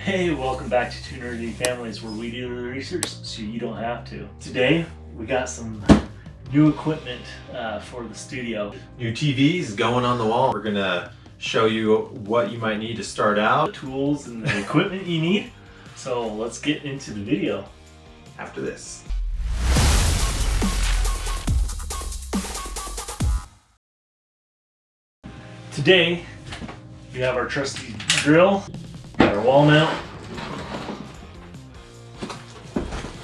Hey, welcome back to Two Nerdy Families, where we do the research so you don't have to. Today, we got some new equipment for the studio. New TVs going on the wall. We're gonna show you what you might need to start out. The tools and the equipment you need. So let's get into the video. After this. Today, we have our trusty drill, got our wall mount.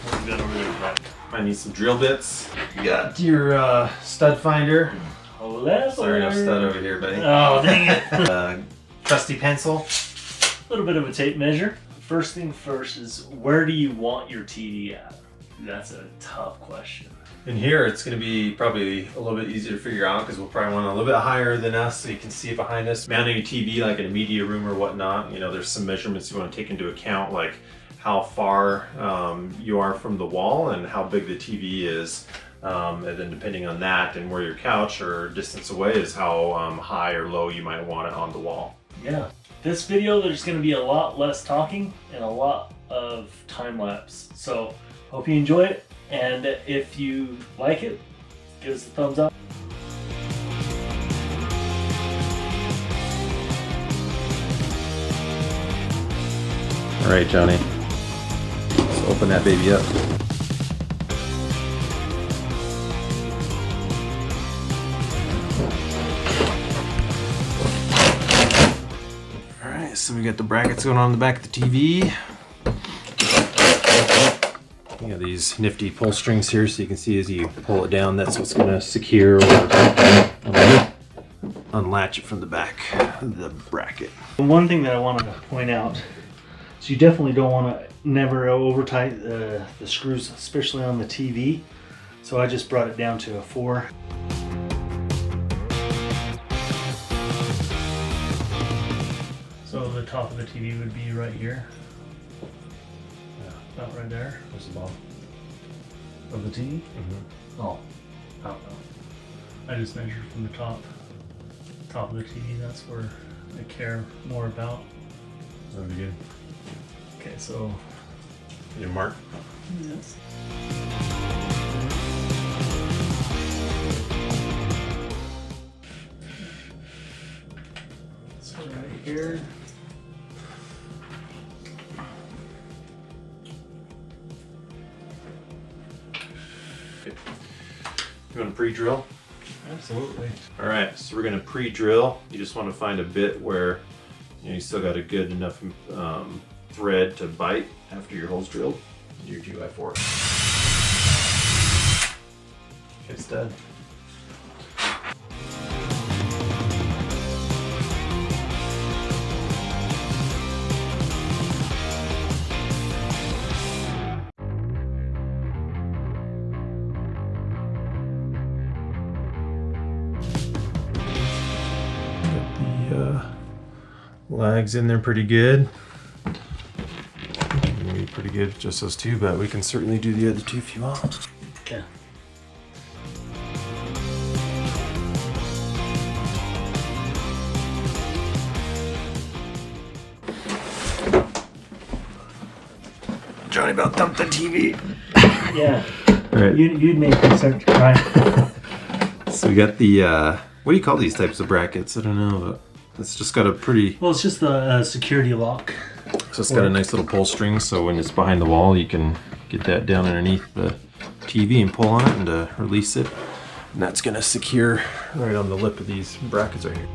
What we got over there, Jack? Might need some drill bits. You got your stud finder. Oh, that's Sorry, enough stud over here, buddy. Oh, dang it. Trusty pencil. A little bit of a tape measure. First thing first is, where do you want your TV at? That's a tough question. In here, it's going to be probably a little bit easier to figure out because we'll probably want a little bit higher than us so you can see it behind us. Mounting a TV like in a media room or whatnot, you know, there's some measurements you want to take into account, like how far you are from the wall and how big the TV is. And then depending on that and where your couch or distance away is how high or low you might want it on the wall. Yeah. This video, there's going to be a lot less talking and a lot of time lapse. So hope you enjoy it. And if you like it, give us a thumbs up. All right, Johnny. Let's open that baby up. All right, so we got the brackets going on the back of the TV. You got these nifty pull strings here, so you can see as you pull it down, that's what's going to secure or unlatch it from the back of the bracket. One thing that I want to point out is you definitely don't want to never over tight the screws, especially on the TV. So I just brought it down to a 4. So the top of the TV would be right here. About right there. Where's the ball? Of the TV? Mm-hmm. Oh, I don't know. I just measured from the top of the TV. That's where I care more about. That'd be good. Okay, so Your mark? yes. So right here. You want to pre-drill? Absolutely. All right, so we're going to pre-drill. You just want to find a bit where you still got a good enough thread to bite after your hole's drilled. Your 2x4. It's done. Lags in there pretty good. Maybe pretty good, just those two, but we can certainly do the other two if you want. Okay. Johnny about dumped the TV. Yeah. All right. You'd make me start to cry. So we got the what do you call these types of brackets? I don't know, but it's just got a pretty. Well, it's just the security lock. So it's got a nice little pull string, so when it's behind the wall, you can get that down underneath the TV and pull on it and release it. And that's gonna secure right on the lip of these brackets right here.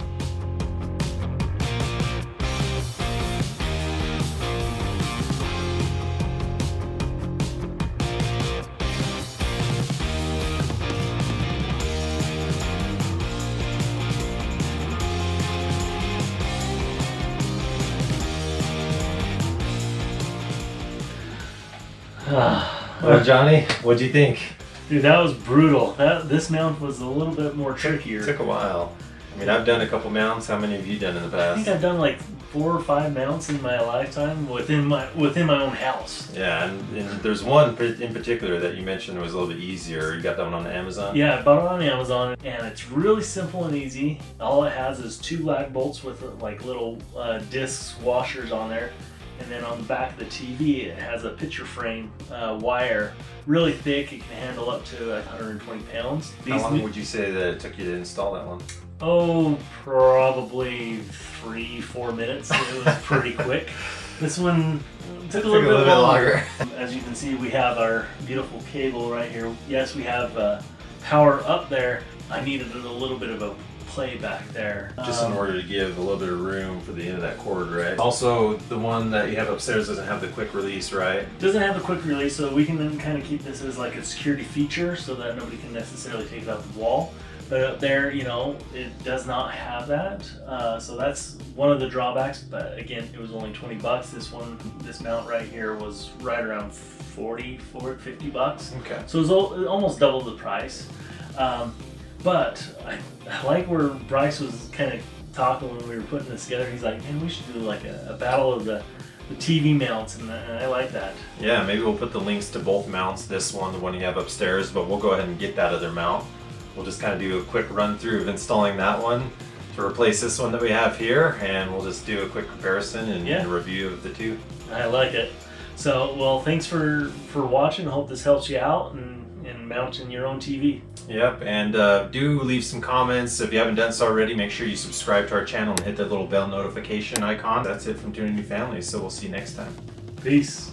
Well, Johnny, what'd you think? Dude, that was brutal. This mount was a little bit more It trickier. took a while. I mean, I've done a couple mounts. How many have you done in the I think past? I've done like 4 or 5 mounts in my lifetime within my own house. Yeah, and there's one in particular that you mentioned was a little bit easier. You got that one on Amazon? Yeah, I bought it on Amazon, and it's really simple and easy. All it has is 2 lag bolts with like little discs, washers on there, And then on the back of the TV, it has a picture frame wire, really thick. It can handle up to 120 pounds. How long would you say that it took you to install that one? Oh, probably 3-4 minutes. It was pretty quick. This one took a little bit longer. As you can see, we have our beautiful cable right here. Yes, we have power up there. I needed a little bit of a play back there. Just in order to give a little bit of room for the end of that cord, right? Also, the one that you have upstairs doesn't have the quick release, right? Doesn't have the quick release, so we can then kind of keep this as like a security feature so that nobody can necessarily take it out the wall. But up there, you know, it does not have that. So that's one of the drawbacks, but again, it was only 20 bucks. This mount right here was right around 50 bucks. Okay. So it was almost double the price. But I like where Bryce was kind of talking when we were putting this together. He's like, man, we should do like a battle of the TV mounts, and I like that. Yeah, maybe we'll put the links to both mounts, this one, the one you have upstairs, but we'll go ahead and get that other mount. We'll just kind of do a quick run through of installing that one to replace this one that we have here, and we'll just do a quick comparison and a review of the two. I like it. So, well, thanks for watching. I hope this helps you out in mounting your own TV. Yep, and do leave some comments. If you haven't done so already, make sure you subscribe to our channel and hit that little bell notification icon. That's it from Tuning New Families, so we'll see you next time. Peace.